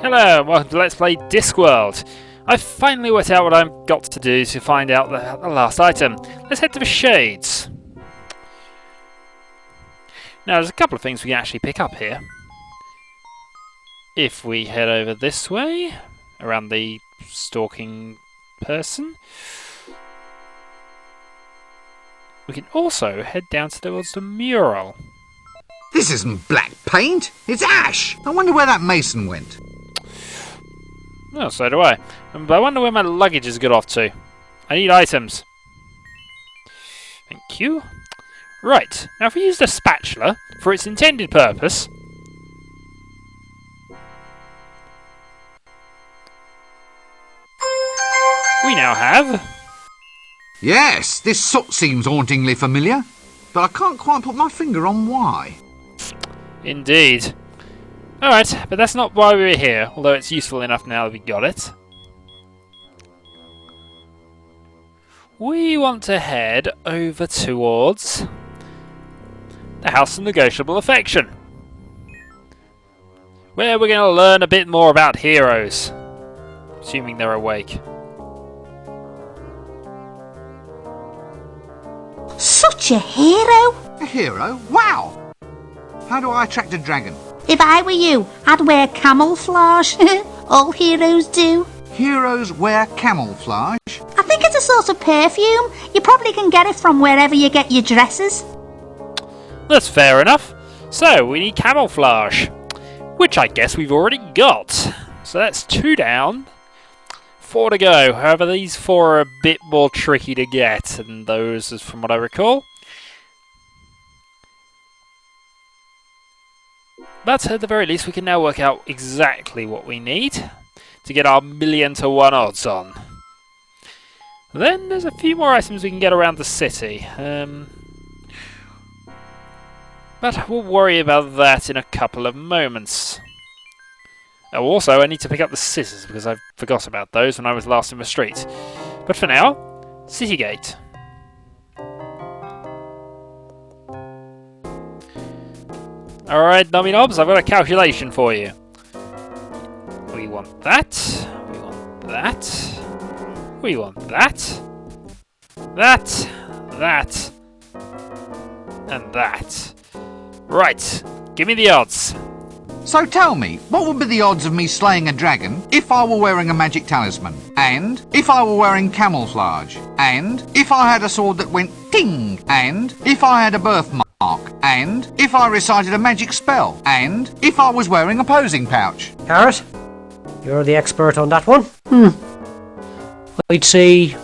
Hello, and welcome to Let's Play Discworld. I've finally worked out what I've got to do to find out the last item. Let's head to the Shades. Now, there's a couple of things we can actually pick up here. If we head over this way, around the stalking person, we can also head down towards the mural. This isn't black paint, it's ash! I wonder where that mason went. Oh, so do I. But I wonder where my luggage has got off to. I need items. Thank you. Right, now if we use the spatula for its intended purpose, we now have... Yes, this soot seems hauntingly familiar, but I can't quite put my finger on why. Indeed. Alright, but that's not why we're here, although it's useful enough now that we got it. We want to head over towards the House of Negotiable Affection, where we're going to learn a bit more about heroes, assuming they're awake. Such a hero! A hero? Wow! How do I attract a dragon? If I were you, I'd wear camouflage. All heroes do. Heroes wear camouflage? I think it's a sort of perfume. You probably can get it from wherever you get your dresses. That's fair enough. So, we need camouflage, which I guess we've already got. So that's 2 down, 4 to go. However, these 4 are a bit more tricky to get than those, as from what I recall. But at the very least, we can now work out exactly what we need to get our 1,000,000 to 1 odds on. Then there's a few more items we can get around the city. But we'll worry about that in a couple of moments. Oh, also, I need to pick up the scissors because I forgot about those when I was last in the street. But for now, City Gate. Alright, Nummy Knobs, I've got a calculation for you. We want that. We want that. We want that. That. That. And that. Right, give me the odds. So tell me, what would be the odds of me slaying a dragon if I were wearing a magic talisman? And if I were wearing camouflage? And if I had a sword that went ting? And if I had a birthmark? And if I recited a magic spell? And if I was wearing a posing pouch? Carrot, you're the expert on that one. I'd say...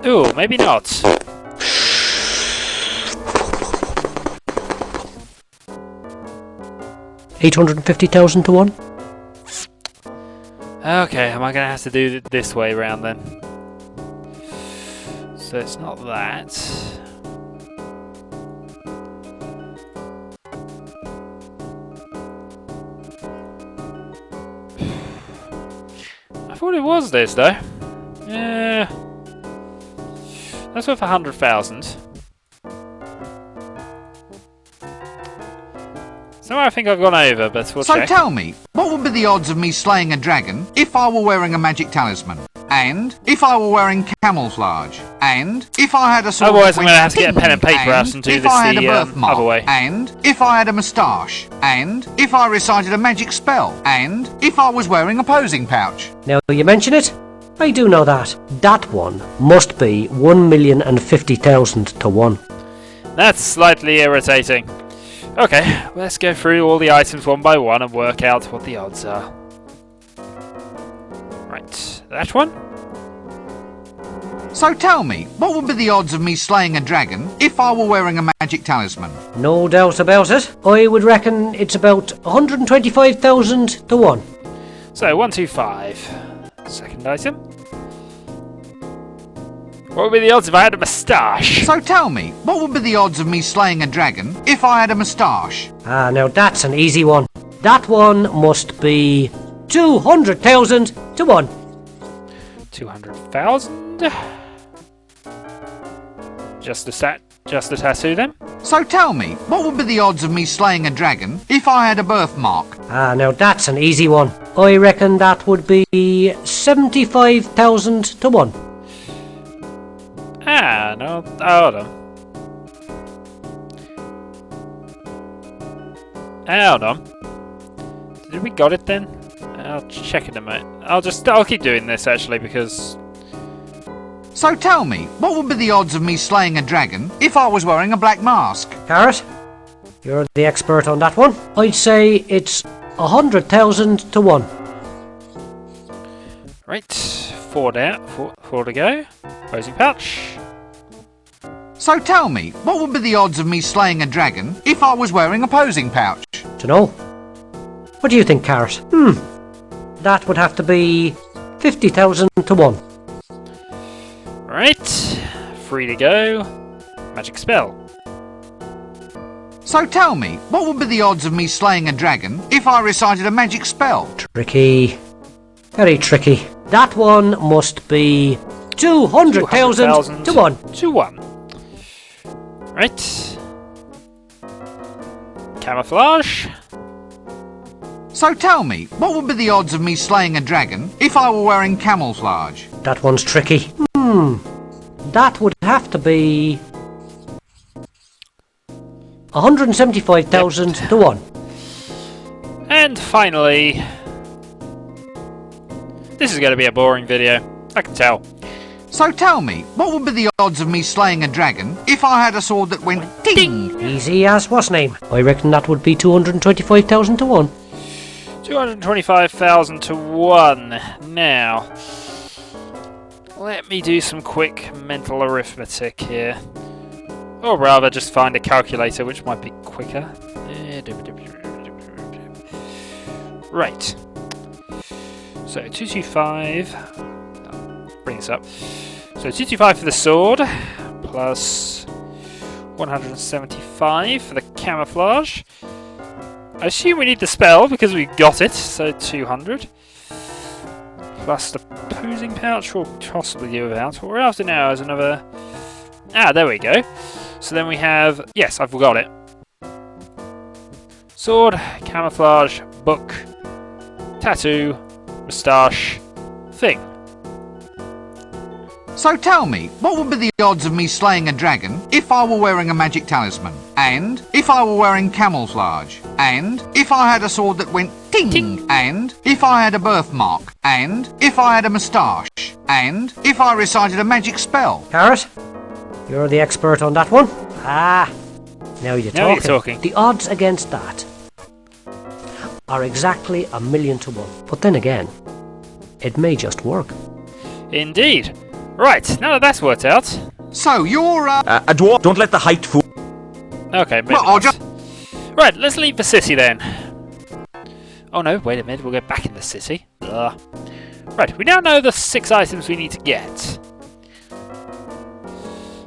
Ooh, maybe not. $850,000 to 1. Okay, am I going to have to do it this way round then? So it's not that. I thought it was this though. Yeah. That's worth 100,000. So I think I've gone over, but we'll check. So tell me, what would be the odds of me slaying a dragon if I were wearing a magic talisman? And if I were wearing camouflage? And if I had a sword Otherwise that I'm went going to have to get a pen and paper ting? out and do if this I had a the birthmark? other way. And if I had a moustache? And if I recited a magic spell? And if I was wearing a posing pouch? Now you mention it, I do know that. That one must be 1,050,000 to 1. That's slightly irritating. Okay, let's go through all the items one by one and work out what the odds are. Right, that one. So tell me, what would be the odds of me slaying a dragon if I were wearing a magic talisman? No doubt about it. I would reckon it's about 125,000 to 1. So, 125. Second item. What would be the odds if I had a moustache? So tell me, what would be the odds of me slaying a dragon if I had a moustache? Ah, now that's an easy one. That one must be 200,000 to 1. 200,000. Just a tattoo then? So tell me, what would be the odds of me slaying a dragon if I had a birthmark? Ah, now that's an easy one. I reckon that would be 75,000 to 1. Ah, no, hold on. Hold on. Did we got it then? I'll check in a minute. I'll keep doing this actually because... So tell me, what would be the odds of me slaying a dragon if I was wearing a black mask? Carrot, you're the expert on that one. I'd say it's 100,000 to 1. Right, 4 down, four to go. Closing pouch. So tell me, what would be the odds of me slaying a dragon if I was wearing a posing pouch? Dunno. What do you think, Carrot? That would have to be 50,000 to 1. Right, 3 to go. Magic spell. So tell me, what would be the odds of me slaying a dragon if I recited a magic spell? Tricky. Very tricky. That one must be 200,000 to 1. To 1. Right. Camouflage. So tell me, what would be the odds of me slaying a dragon if I were wearing camouflage? That one's tricky. That would have to be 175,000 to 1. And finally... This is going to be a boring video. I can tell. So tell me, what would be the odds of me slaying a dragon if I had a sword that went ting? Easy as what's name. I reckon that would be 225,000 to 1. 225,000 to 1. Now, let me do some quick mental arithmetic here. Or rather, just find a calculator, which might be quicker. Right. So, 225... bring this up. So, 225 for the sword, plus 175 for the camouflage. I assume we need the spell because we got it, so 200. Plus the posing pouch we'll possibly do without. What we're after now is another... Ah, there we go. So then we have... Yes, I've got it. Sword, camouflage, book, tattoo, moustache, thing. So tell me, what would be the odds of me slaying a dragon if I were wearing a magic talisman? And if I were wearing camouflage? And if I had a sword that went ting? Ting. And if I had a birthmark? And if I had a moustache? And if I recited a magic spell? Carrot, you're the expert on that one. Ah, now you're talking. Now you're talking. The odds against that are exactly 1,000,000 to 1. But then again, it may just work. Indeed. Right, now that that's worked out. So you're A dwarf, don't let the height fool. Okay, maybe Well, I'll not. just... Right, let's leave the city then. Oh no, wait a minute, we'll go back in the city. Ugh. Right, we now know the 6 items we need to get.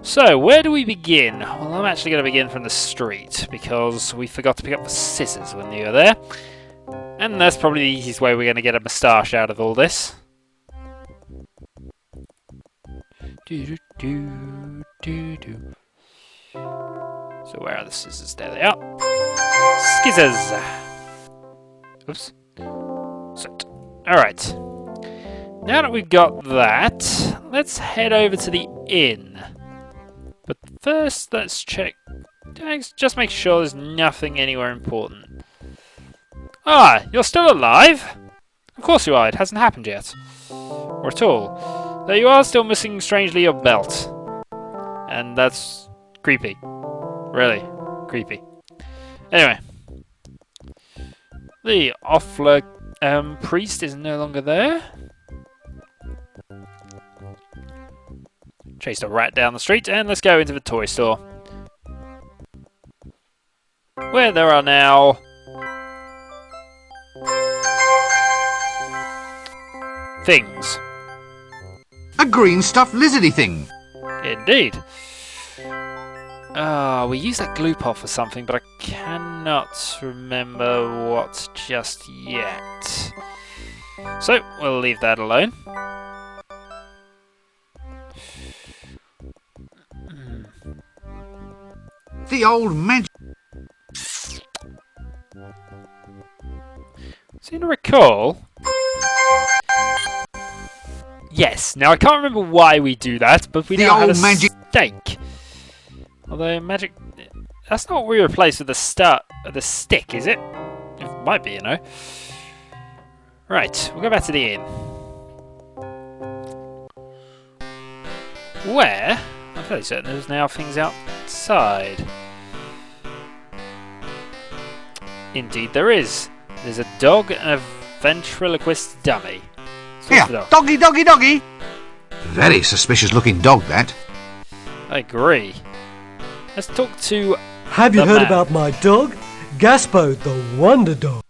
So, where do we begin? Well, I'm actually going to begin from the street, because we forgot to pick up the scissors when we were there. And that's probably the easiest way we're going to get a moustache out of all this. So where are the scissors? There they are. Skizzers! Oops. Set. Alright. Now that we've got that, let's head over to the inn. But first, let's check... Just make sure there's nothing anywhere important. Ah, you're still alive? Of course you are, it hasn't happened yet. Or at all. Though you are still missing, strangely, your belt. And that's creepy. Really creepy. Anyway. The Offler priest is no longer there. Chased a rat down the street, and let's go into the toy store. Where there are now... things. A green stuffed lizardy thing. Indeed. We used that glue pot for something, but I cannot remember what just yet. So, we'll leave that alone. The old magic... Seem to recall Yes. Now I can't remember why we do that, but we The now have a old magic- stake. Although magic, that's not what we replaced with the stick, is it? It might be, you know. Right, we'll go back to the inn. Where? I'm fairly certain there's now things outside. Indeed there is. There's a dog and a ventriloquist dummy. So Here, what's the dog? doggy, doggy, doggy. Very suspicious looking dog, that. I agree. Let's talk to Have you the heard man. about my dog? Gaspo, the wonder dog.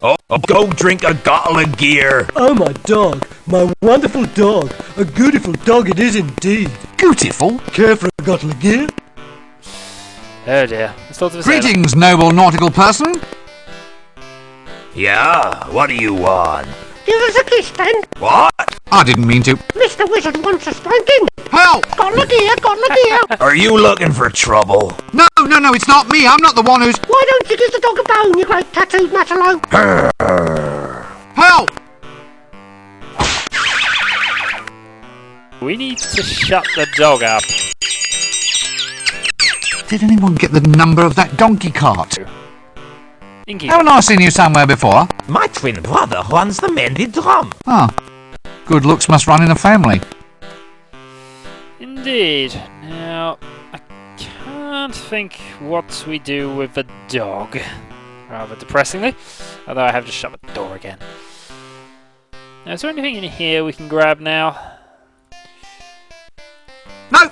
Oh, go drink a bottle of gear. Oh, my dog. My wonderful dog. A beautiful dog it is indeed. Beautiful. Care for a bottle of gear? Oh dear. Let's talk to the sailor. Greetings, noble nautical person. Yeah, what do you want? Give us a kiss then. What? I didn't mean to. Mr. Wizard wants a spanking. Help! Got the gear, got the gear. Are you looking for trouble? No, no, no, it's not me. I'm not the one who's... Why don't you give the dog a bone, you great tattooed matalo? Help! We need to shut the dog up. Did anyone get the number of that donkey cart? Inky. Haven't I seen you somewhere before? My twin brother runs the mended drum. Oh. Good looks must run in a family. Indeed. Now, I can't think what we do with the dog. Rather depressingly. Although I have just shut the door again. Now, is there anything in here we can grab now? No!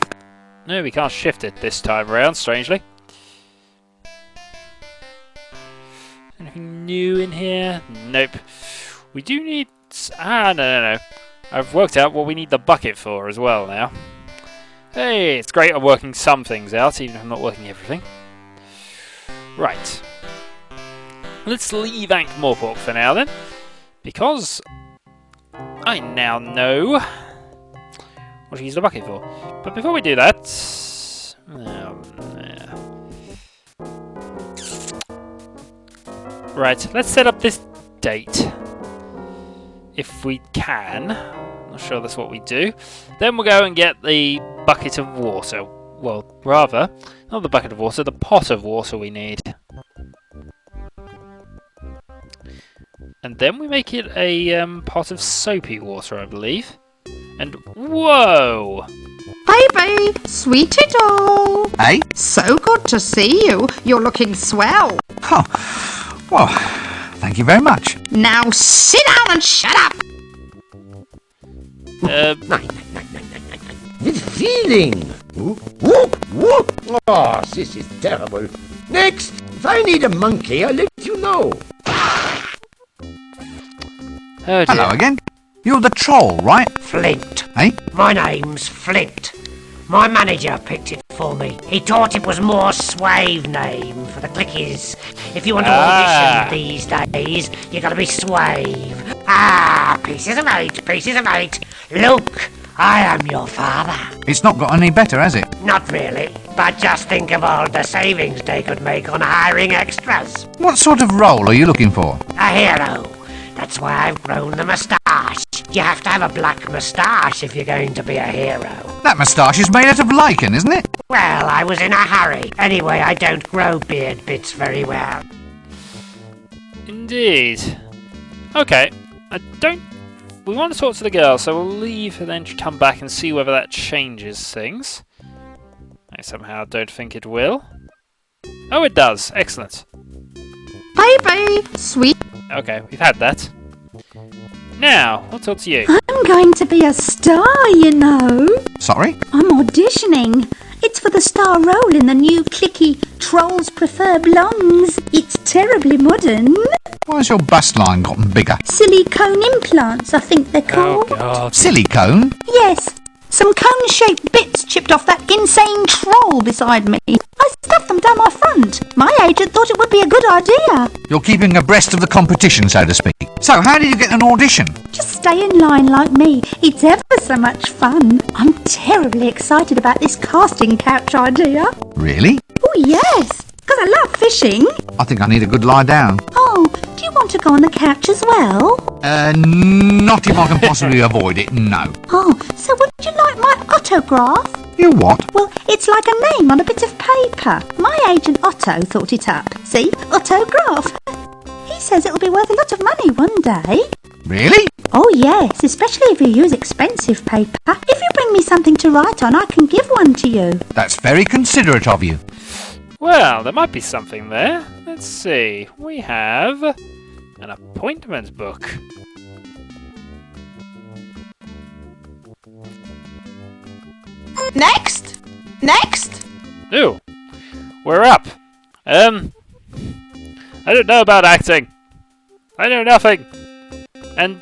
No, we can't shift it this time around, strangely. Anything new in here? Nope. We do need... no. I've worked out what we need the bucket for as well now. Hey, it's great I'm working some things out, even if I'm not working everything. Right. Let's leave Ankh-Morpork for now then. Because I now know what to use the bucket for. But before we do that... yeah. Right, let's set up this date. If we can. Not sure that's what we do. Then we'll go and get the bucket of water. Well, rather, not the bucket of water, the pot of water we need. And then we make it a pot of soapy water, I believe. And whoa! Baby, sweetie doll. Eh? So good to see you. You're looking swell. Oh. Well, thank you very much. Now sit down and shut up. With feeling. Whoop, whoop, whoop. Oh, this is terrible. Next, if I need a monkey, I'll let you know. Oh dear. Hello again. You're the troll, right? Flint. Eh? My name's Flint. My manager picked it for me. He thought it was more suave name for the Clickys. If you want to audition these days, you gotta be suave. Pieces of eight. Luke, I am your father. It's not got any better, has it? Not really, but just think of all the savings they could make on hiring extras. What sort of role are you looking for? A hero. That's why I've grown the moustache. You have to have a black moustache if you're going to be a hero. That moustache is made out of lichen, isn't it? Well, I was in a hurry. Anyway, I don't grow beard bits very well. Indeed. Okay. We want to talk to the girl, so we'll leave and then come back and see whether that changes things. I somehow don't think it will. Oh, it does. Excellent. Baby, sweet. Okay, we've had that. Now, we'll talk to you. I'm going to be a star, you know. Sorry? I'm auditioning. It's for the star role in the new Clicky Trolls Prefer Blondes. It's terribly modern. Why's your bust line gotten bigger? Silicone implants, I think they're Oh, called. God. Silicone? Yes, some cone-shaped bits chipped off that insane troll beside me. I stuffed them down my front. My agent thought it would be a good idea. You're keeping abreast of the competition, so to speak. So, how did you get an audition? Just stay in line like me. It's ever so much fun. I'm terribly excited about this casting couch idea. Really? Oh, yes, because I love fishing. I think I need a good lie down. Oh, do you you want to go on the couch as well? Not if I can possibly avoid it, no. Oh, so would you like my autograph? You what? Well, it's like a name on a bit of paper. My agent Otto thought it up. See? Autograph. He says it'll be worth a lot of money one day. Really? Oh yes, especially if you use expensive paper. If you bring me something to write on, I can give one to you. That's very considerate of you. Well, there might be something there. Let's see. We have an appointment book. Next! Next! Ooh, we're up. I don't know about acting. I know nothing. And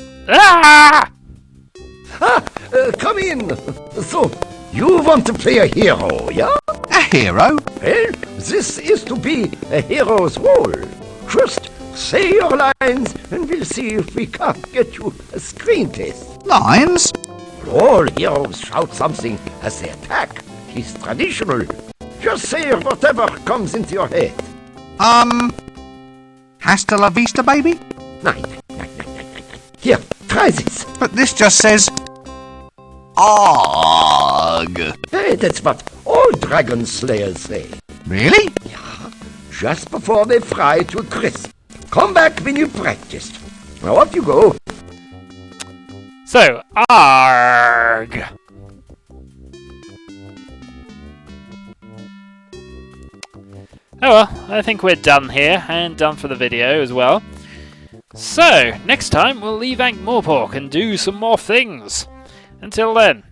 Come in. So, you want to play a hero, yeah? A hero? Well, this is to be a hero's role. Just say your lines and we'll see if we can't get you a screen test. Lines? All heroes shout something as they attack. It's traditional. Just say whatever comes into your head. Hasta la vista, baby? Nine. Here, try this. But this just says... Arg. Hey, that's what all dragon slayers say. Really? Just before they fry to a crisp. Come back when you've practiced. Now off you go. so, arg. Oh well, I think we're done here, and done for the video as well. So, next time we'll leave Ankh-Morpork and do some more things. Until then,